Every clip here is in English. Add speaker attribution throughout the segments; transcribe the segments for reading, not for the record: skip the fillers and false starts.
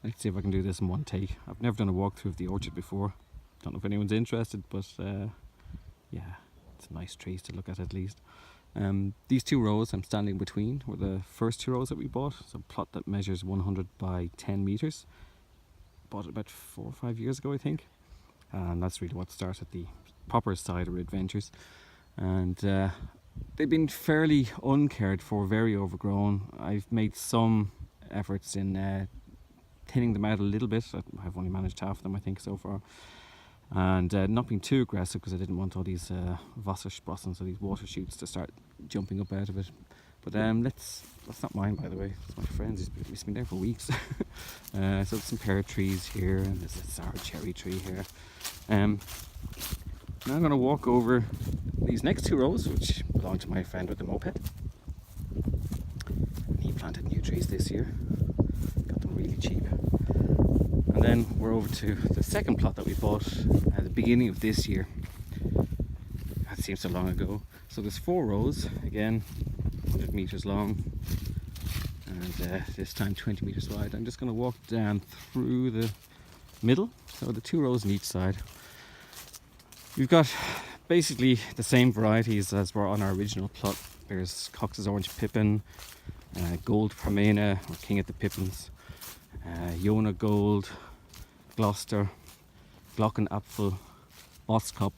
Speaker 1: Let's see if I can do this in one take. I've never done a walkthrough of the orchard before. Don't know if anyone's interested, but yeah, it's nice trees to look at least. These two rows I'm standing between were the first two rows that we bought. It's a plot that measures 100 by 10 meters. Bought it about 4 or 5 years ago, I think. And that's really what started the proper side of adventures. And they've been fairly uncared for, very overgrown. I've made some efforts in thinning them out a little bit. I've only managed half of them, I think, so far. And not being too aggressive, because I didn't want all these Wassersprossen, so these water shoots, to start jumping up out of it. But that's not mine, by the way. It's my friend's. He's been there for weeks. So there's some pear trees here, and there's a sour cherry tree here. Now I'm going to walk over these next two rows, which belong to my friend with the moped. He planted new trees this year. Got them really cheap. And then we're over to the second plot that we bought at the beginning of this year. That seems so long ago. So there's 4 rows, again 100 meters long, and this time 20 meters wide. I'm just going to walk down through the middle, so the 2 rows on each side. We've got basically the same varieties as were on our original plot. There's Cox's Orange Pippin, Gold Parmena, or King of the Pippins, Jona Gold, Gloucester, Glockenapfel, Boskop.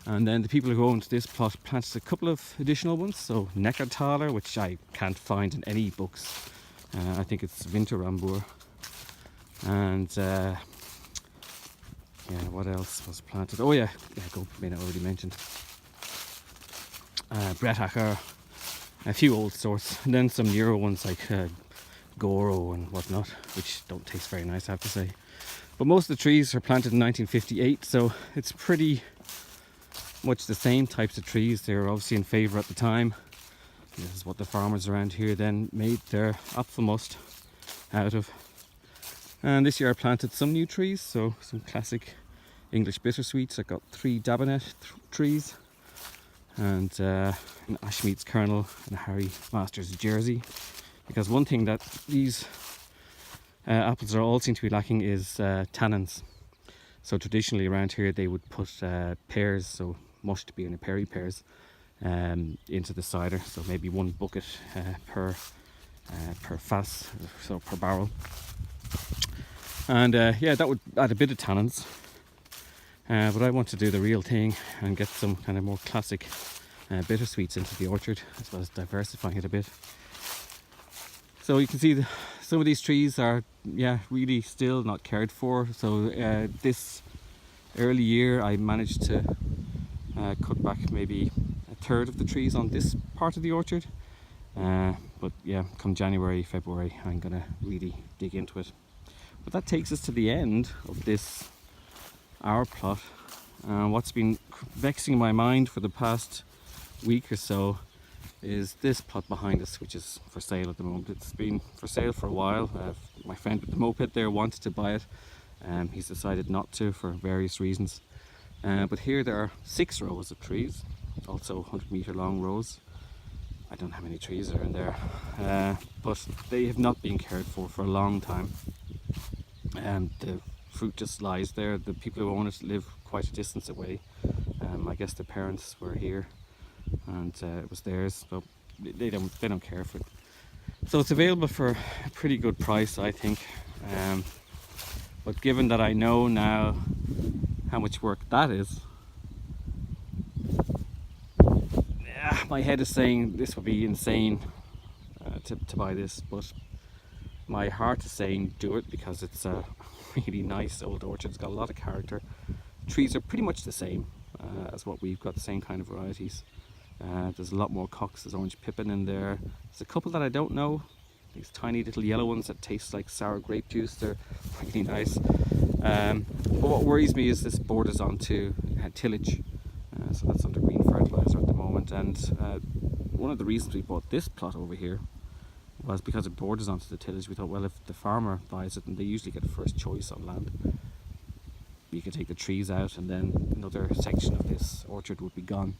Speaker 1: And then the people who owned this plot planted a couple of additional ones. So Neckartaler, which I can't find in any books. I think it's Winterrambour. And yeah, what else was planted? Oh yeah, Gold Parmena, already mentioned. Brettacher, a few old sorts, and then some newer ones like Goro and whatnot, which don't taste very nice, I have to say. But most of the trees are planted in 1958, so it's pretty much the same types of trees. They were obviously in favour at the time. This is what the farmers around here then made their Apfelmust out of. And this year I planted some new trees, so some classic English bittersweets. I got 3 Dabanet trees, and an Ashmead's Kernel, and a Harry Masters Jersey. Because one thing that these apples are all seem to be lacking is tannins. So traditionally around here they would put pears, so mushed being a peri pears, into the cider. So maybe 1 bucket per fass, so per barrel. And yeah, that would add a bit of tannins. But I want to do the real thing and get some kind of more classic bittersweets into the orchard, as well as diversifying it a bit. So you can see some of these trees are, yeah, really still not cared for. So this early year I managed to cut back maybe 1/3 of the trees on this part of the orchard. But yeah, come January, February, I'm gonna really dig into it. But that takes us to the end of this our plot. What's been vexing my mind for the past week or so is this plot behind us, which is for sale at the moment. It's been for sale for a while. My friend with the moped there wanted to buy it. He's decided not to for various reasons. But here there are 6 rows of trees, also 100-meter long rows. I don't know how many trees are in there, but they have not been cared for a long time. The fruit just lies there. The people who own it live quite a distance away. I guess the parents were here and it was theirs, so they don't care for it. So it's available for a pretty good price, I think. But given that I know now how much work that is, yeah, my head is saying this would be insane to buy this, but my heart is saying do it, because it's a really nice old orchard. It's got a lot of character. Trees are pretty much the same as what we've got, the same kind of varieties. There's a lot more Cox's Orange Pippin in there. There's a couple that I don't know. These tiny little yellow ones that taste like sour grape juice. They're really nice. But what worries me is this borders onto tillage. So that's under green fertilizer at the moment. And one of the reasons we bought this plot over here was because it borders onto the tillage. We thought, well, if the farmer buys it, and they usually get first choice on land, you could take the trees out and then another section of this orchard would be gone.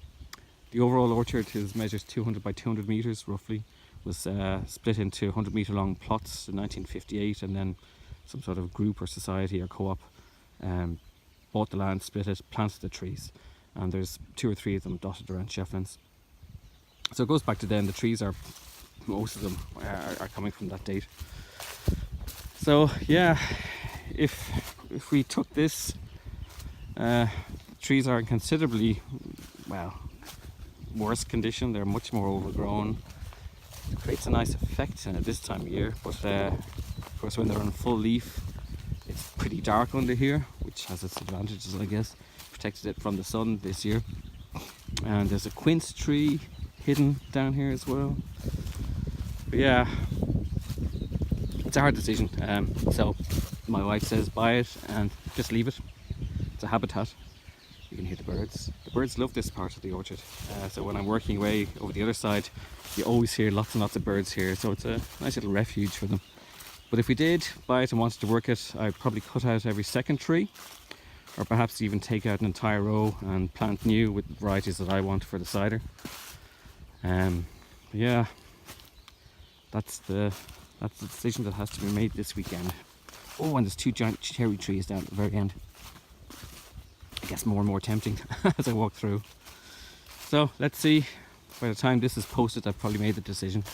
Speaker 1: The overall orchard measures 200 by 200 meters roughly. Was split into 100-meter long plots in 1958, and then some sort of group or society or co-op, bought the land, split it, planted the trees, and there's 2 or 3 of them dotted around Shefflin's. So it goes back to then. The trees are, most of them are coming from that date. So yeah, if we took this, trees are in considerably, well, worse condition. They're much more overgrown. It creates a nice effect this time of year, but of course when they're in full leaf, it's pretty dark under here, which has its advantages, I guess. Protected it from the sun this year. And there's a quince tree hidden down here as well. But yeah, it's a hard decision. So my wife says buy it and just leave it. It's a habitat. You can hear the birds. The birds love this part of the orchard. So when I'm working away over the other side, you always hear lots and lots of birds here. So it's a nice little refuge for them. But if we did buy it and wanted to work it, I'd probably cut out every second tree, or perhaps even take out an entire row and plant new with varieties that I want for the cider. Yeah, that's the decision that has to be made this weekend. Oh, and there's 2 giant cherry trees down at the very end. I guess more and more tempting as I walk through. So let's see. By the time this is posted, I've probably made the decision.